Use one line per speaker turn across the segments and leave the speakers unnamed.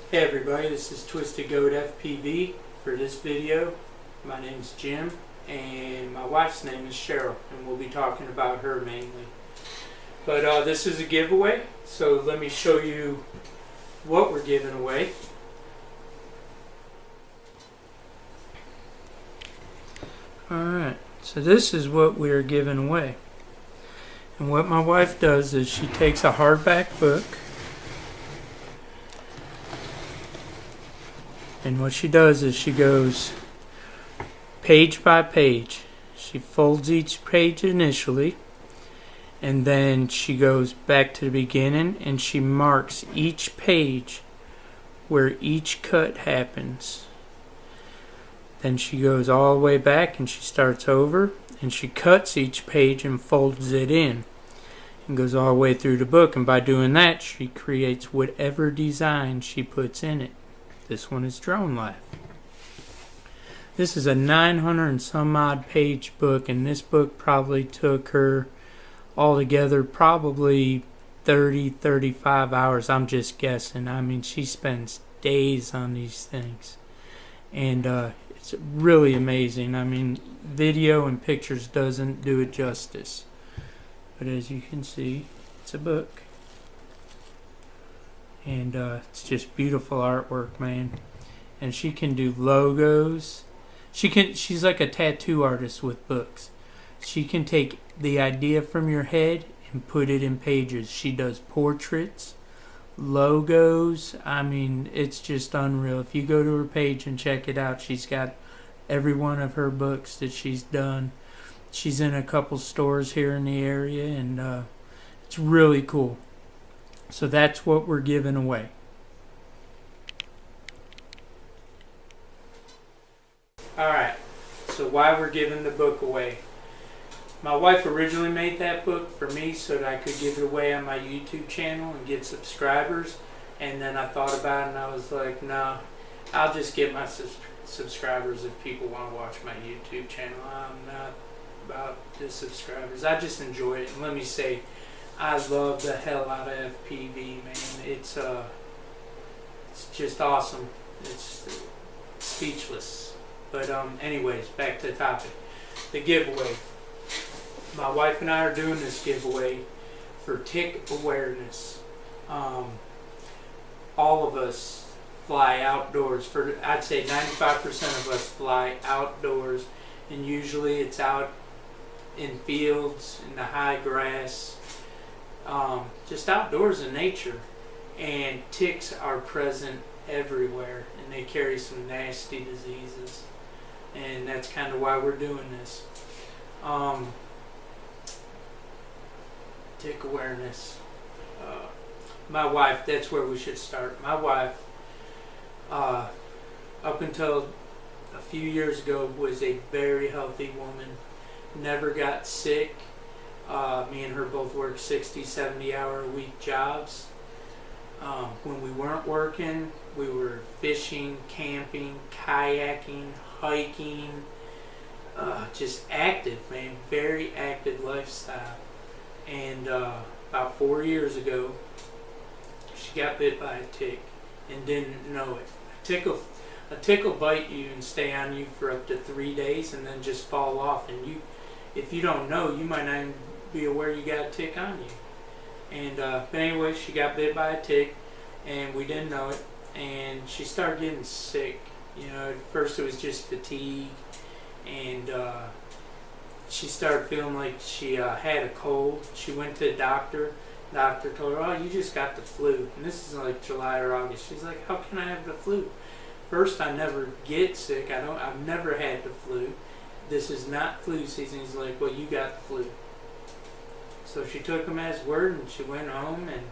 Hey everybody, this is Twisted Goat FPV. For this video, my name is Jim and my wife's name is Cheryl, and we'll be talking about her mainly. But this is a giveaway, so let me show you what we're giving away. Alright, so this is what we're giving away. And what my wife does is she takes a hardback book, and what she does is she goes page by page. She folds each page initially, and then she goes back to the beginning and she marks each page where each cut happens. Then she goes all the way back and she starts over and she cuts each page and folds it in and goes all the way through the book, and by doing that she creates whatever design she puts in it. This one is Drone Life. This is a 900 and some odd page book, and this book probably took her altogether probably 30-35 hours. I'm just guessing. I mean, she spends days on these things, and it's really amazing. I mean, video and pictures doesn't do it justice, but as you can see, it's a book. And it's just beautiful artwork, man. And she can do logos. She's like a tattoo artist with books. She can take the idea from your head and put it in pages. She does portraits, logos. I mean, it's just unreal. If you go to her page and check it out, she's got every one of her books that she's done. She's in a couple stores here in the area, and it's really cool. So that's what we're giving away. Alright, so why we're giving the book away. My wife originally made that book for me so that I could give it away on my YouTube channel and get subscribers. And then I thought about it and I was like, no, I'll just get my subscribers if people want to watch my YouTube channel. I'm not about the subscribers. I just enjoy it. And let me say, I love the hell out of FPV, man. It's just awesome. It's speechless. But anyways, back to the topic. The giveaway. My wife and I are doing this giveaway for tick awareness. All of us fly outdoors. I'd say 95% of us fly outdoors, and usually it's out in fields, in the high grass. Just outdoors in nature, and ticks are present everywhere, and they carry some nasty diseases, and that's kind of why we're doing this. Tick awareness. My wife, that's where we should start. My wife, up until a few years ago, was a very healthy woman, never got sick. Me and her both worked 60-70 hour a week jobs. When we weren't working, we were fishing, camping, kayaking, hiking, just active, man, very active lifestyle. And about 4 years ago, she got bit by a tick and didn't know it. A tick will bite you and stay on you for up to 3 days and then just fall off, and if you don't know, you might not even be aware you got a tick on you. And but anyway, she got bit by a tick and we didn't know it, and she started getting sick. You know, at first it was just fatigue, and she started feeling like she had a cold. She went to the doctor. Doctor told her, oh, you just got the flu. And this is like July or August. She's like, how can I have the flu? First, I never get sick. I've never had the flu. This is not flu season. He's like, well, you got the flu. So she took him at his word and she went home, and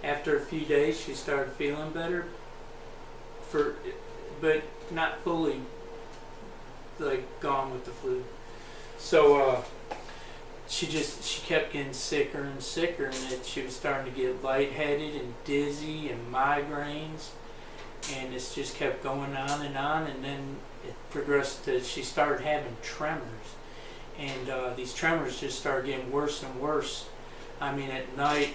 after a few days she started feeling better, but not fully like gone with the flu. So she kept getting sicker and sicker, and she was starting to get lightheaded and dizzy and migraines, and it just kept going on, and then it progressed to she started having tremors. And these tremors just started getting worse and worse. I mean, at night,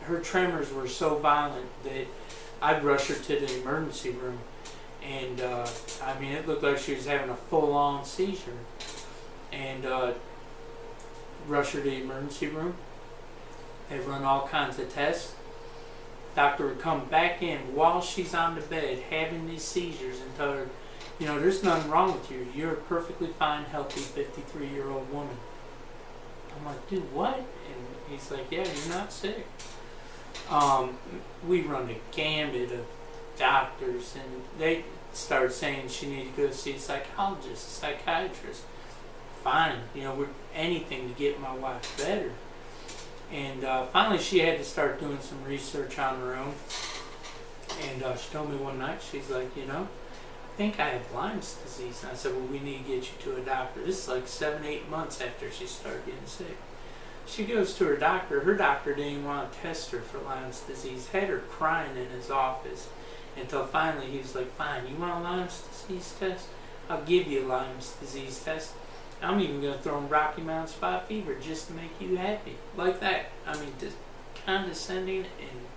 her tremors were so violent that I'd rush her to the emergency room, and I mean, it looked like she was having a full-on seizure. And rush her to the emergency room. They run all kinds of tests. Doctor would come back in while she's on the bed having these seizures and tell her, you know, there's nothing wrong with you. You're a perfectly fine, healthy 53-year-old woman. I'm like, dude, what? And he's like, yeah, you're not sick. We run a gambit of doctors, and they started saying she needed to go see a psychologist, a psychiatrist. Fine, you know, anything to get my wife better. And finally she had to start doing some research on her own. And she told me one night, she's like, you know, I think I have Lyme's disease. And I said, well, we need to get you to a doctor. This is like 7-8 months after she started getting sick. She goes to her doctor. Her doctor didn't even want to test her for Lyme's disease. Had her crying in his office until finally he was like, fine, you want a Lyme's disease test? I'll give you a Lyme's disease test. I'm even going to throw in Rocky Mountain spot fever just to make you happy. Like that. I mean, just condescending. And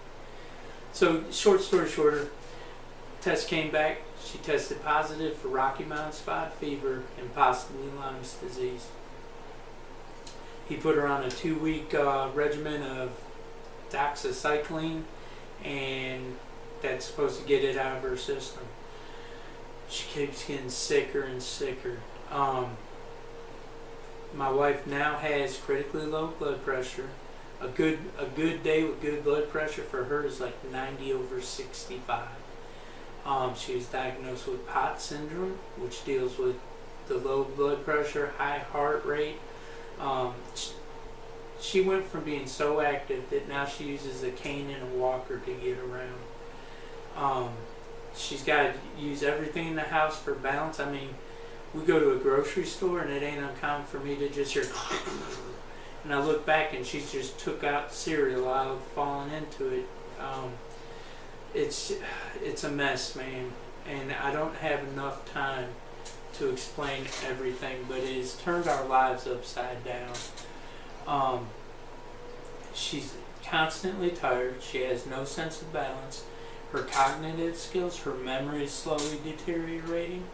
so, short story shorter, test came back. She tested positive for Rocky Mountain spot fever and possibly Lyme's disease. He put her on a 2-week regimen of doxycycline, and that's supposed to get it out of her system. She keeps getting sicker and sicker. My wife now has critically low blood pressure. A good day with good blood pressure for her is like 90/65. She was diagnosed with POTS syndrome, which deals with the low blood pressure, high heart rate. She went from being so active that now she uses a cane and a walker to get around. She's got to use everything in the house for balance. I mean, we go to a grocery store and it ain't uncommon for me to just hear and I look back and she's just took out cereal out, falling into it. It's a mess, man, and I don't have enough time to explain everything, but it has turned our lives upside down. She's constantly tired. She has no sense of balance. Her cognitive skills, her memory is slowly deteriorating.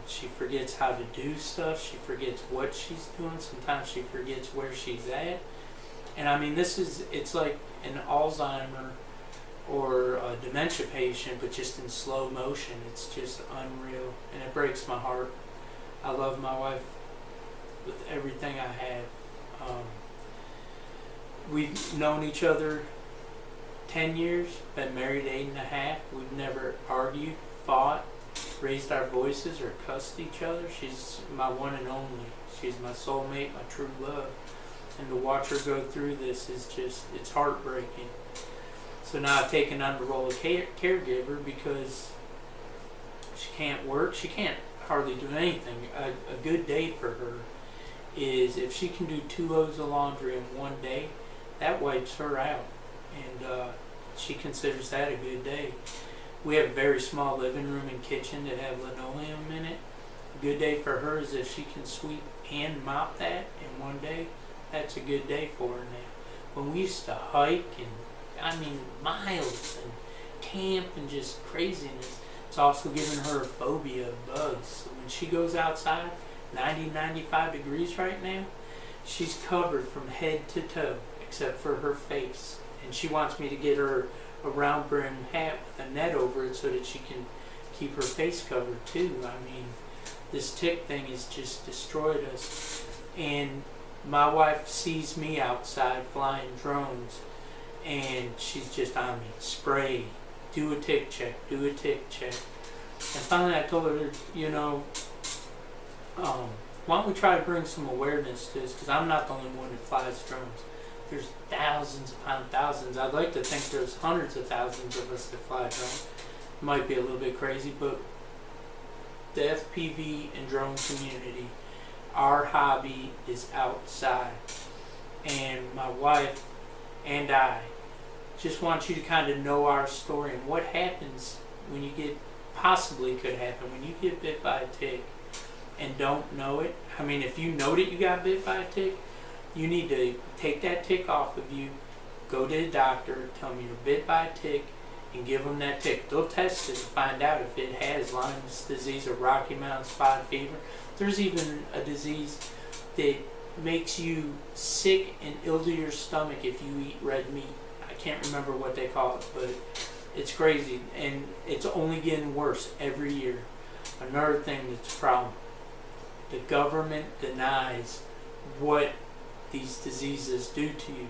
She forgets how to do stuff. She forgets what she's doing. Sometimes she forgets where she's at. And I mean, it's like an Alzheimer or a dementia patient, but just in slow motion. It's just unreal, and it breaks my heart. I love my wife with everything I have. We've known each other 10 years, been married 8.5. We've never argued, fought, raised our voices, or cussed each other. She's my one and only. She's my soulmate, my true love. And to watch her go through this is just, it's heartbreaking. So now I've taken on the role of caregiver because she can't work. She can't hardly do anything. A good day for her is if she can do 2 loads of laundry in one day, that wipes her out. And she considers that a good day. We have a very small living room and kitchen that have linoleum in it. A good day for her is if she can sweep and mop that in one day. That's a good day for her now. When we used to hike and, I mean, miles and camp and just craziness, it's also given her a phobia of bugs. So when she goes outside, 90-95 degrees right now, she's covered from head to toe except for her face. And she wants me to get her a round brim hat with a net over it so that she can keep her face covered too. I mean, this tick thing has just destroyed us. And my wife sees me outside flying drones and she's just on me. Spray, do a tick check, do a tick check. And finally I told her, you know, why don't we try to bring some awareness to this, because I'm not the only one that flies drones. There's thousands upon thousands. I'd like to think there's hundreds of thousands of us that fly drones. Might be a little bit crazy, but the FPV and drone community, our hobby is outside. And my wife and I just want you to kind of know our story and what happens when you get, possibly could happen, when you get bit by a tick and don't know it. I mean, if you know that you got bit by a tick, you need to take that tick off of you, go to the doctor, tell them you're bit by a tick, and give them that tick. They'll test it to find out if it has Lyme's disease or Rocky Mountain spotted fever. There's even a disease that makes you sick and ill to your stomach if you eat red meat. I can't remember what they call it, but it's crazy, and it's only getting worse every year. Another thing that's a problem, the government denies what these diseases do to you.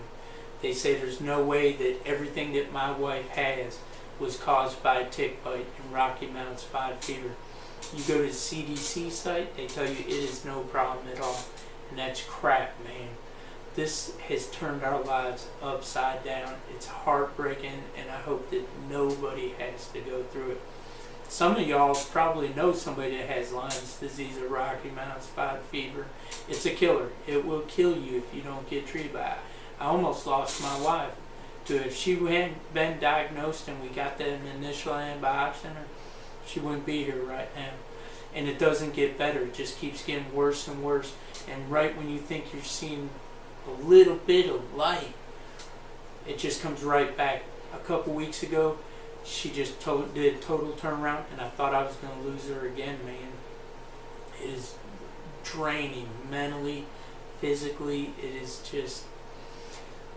They say there's no way that everything that my wife has was caused by a tick bite and Rocky Mountain spotted fever. You go to the CDC site, they tell you it is no problem at all. And that's crap, man. This has turned our lives upside down. It's heartbreaking, and I hope that nobody has to go through it. Some of y'all probably know somebody that has Lyme's disease or Rocky Mountain spotted fever. It's a killer. It will kill you if you don't get treated by it. I almost lost my wife to it. If she hadn't been diagnosed and we got that initial antibiotics in her, she wouldn't be here right now. And it doesn't get better. It just keeps getting worse and worse. And right when you think you're seeing a little bit of light, it just comes right back. A couple weeks ago, she just did a total turnaround, and I thought I was going to lose her again, man. It is draining mentally, physically. It is just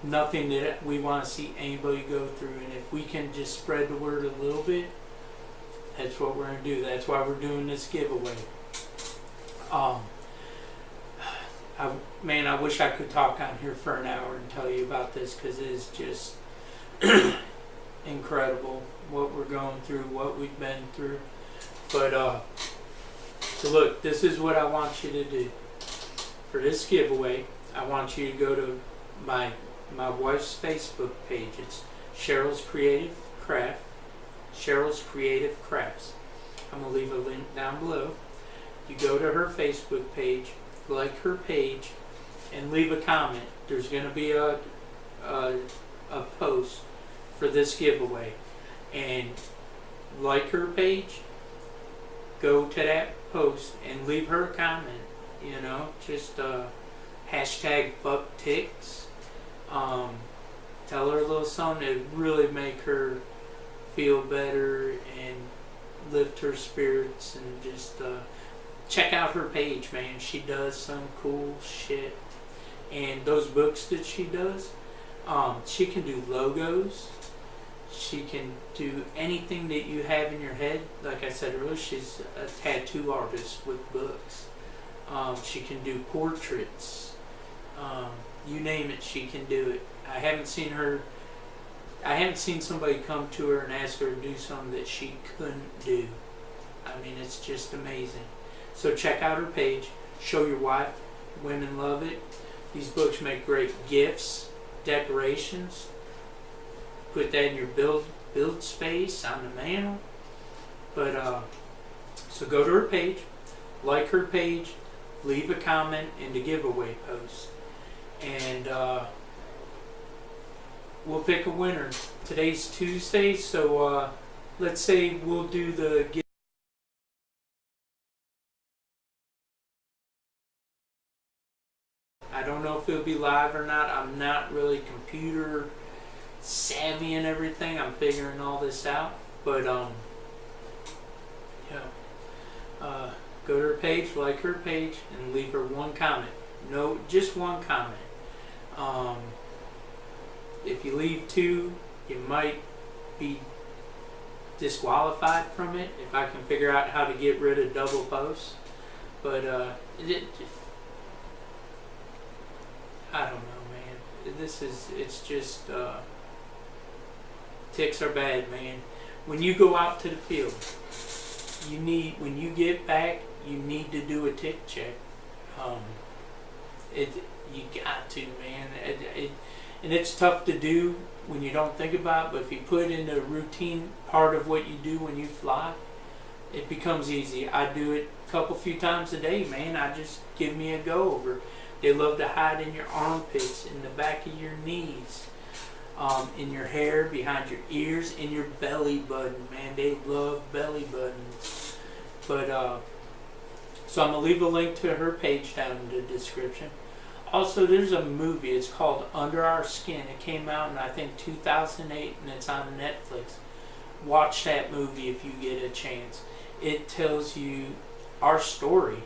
nothing that we want to see anybody go through. And if we can just spread the word a little bit, that's what we're going to do. That's why we're doing this giveaway. Man, I wish I could talk on here for an hour and tell you about this, because it is just incredible what we're going through, what we've been through. But so look, this is what I want you to do for this giveaway. I want you to go to my wife's Facebook page. It's Cheryl's Creative Craft. Cheryl's Creative Crafts. I'm gonna leave a link down below. You go to her Facebook page, like her page, and leave a comment. There's gonna be a post for this giveaway, and like her page, go to that post and leave her a comment. You know, just hashtag fuck ticks. Tell her a little something to really make her feel better and lift her spirits, and just check out her page, man. She does some cool shit. And those books that she does, she can do logos. She can do anything that you have in your head. Like I said earlier, she's a tattoo artist with books. She can do portraits. You name it, she can do it. I haven't seen somebody come to her and ask her to do something that she couldn't do. I mean, it's just amazing. So check out her page. Show your wife. Women love it. These books make great gifts, decorations. Put that in your build space, on the mantle. But so go to her page, like her page, leave a comment in the giveaway post, and we'll pick a winner. Today's Tuesday, so let's say we'll do the giveaway. I don't know if it'll be live or not. I'm not really computer savvy and everything. I'm figuring all this out. But go to her page, like her page, and leave her one comment. No, just one comment. If you leave two, you might be disqualified from it if I can figure out how to get rid of double posts. But I don't know, man. It's just ticks are bad, man. When you go out to the field, when you get back, you need to do a tick check. You got to, man. And it's tough to do when you don't think about it, but if you put it in a routine part of what you do when you fly, it becomes easy. I do it a few times a day, man. I just give me a go over. They love to hide in your armpits, in the back of your knees, in your hair, behind your ears, in your belly button, man. They love belly buttons. But so I'm gonna leave a link to her page down in the description. Also, there's a movie. It's called Under Our Skin. It came out in, I think, 2008, and it's on Netflix. watch that movie if you get a chance. It tells you our story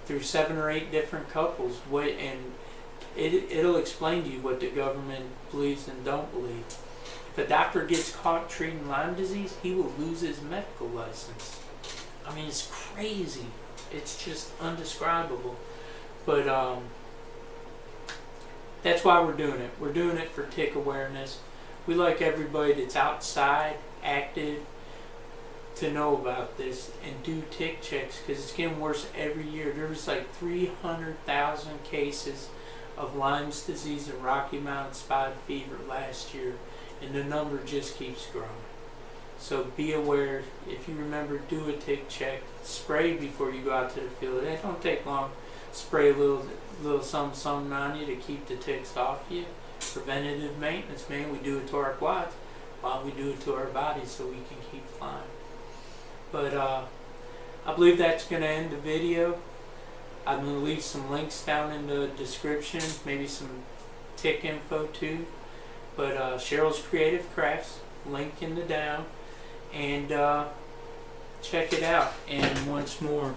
through 7 or 8 different couples, and it'll explain to you what the government believes and don't believe. If a doctor gets caught treating Lyme disease, he will lose his medical license. I mean, it's crazy. It's just undescribable. But that's why we're doing it. We're doing it for tick awareness. We like everybody that's outside, active, to know about this and do tick checks, because it's getting worse every year. There was like 300,000 cases of Lyme's disease and Rocky Mountain spotted fever last year, and the number just keeps growing. So be aware. If you remember, do a tick check. Spray before you go out to the field. It don't take long. Spray a little something on you to keep the ticks off you. Preventative maintenance, man. We do it to our quads while we do it to our bodies so we can keep flying. But I believe that's going to end the video. I'm going to leave some links down in the description, maybe some tick info too. But Cheryl's Creative Crafts, link in the down, and check it out. And once more,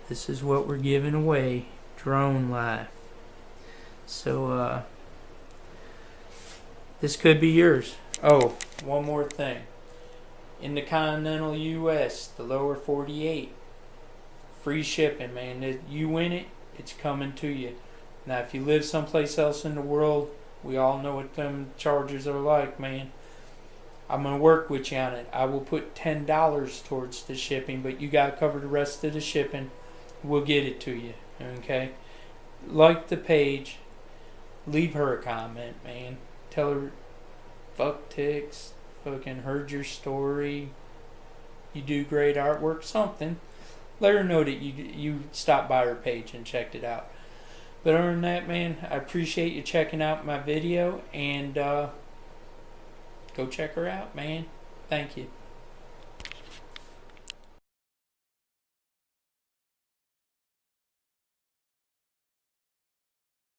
this is what we're giving away, Drone Life. So this could be yours. Oh, one more thing. In the continental U.S., the lower 48, free shipping, man. You win it, it's coming to you. Now, if you live someplace else in the world, we all know what them charges are like, man. I'm going to work with you on it. I will put $10 towards the shipping, but you got to cover the rest of the shipping. We'll get it to you, okay? Like the page. Leave her a comment, man. Tell her, fuck ticks. Fucking heard your story. You do great artwork, something. Let her know that you stopped by her page and checked it out. But other than that, man, I appreciate you checking out my video, and go check her out, man. Thank you.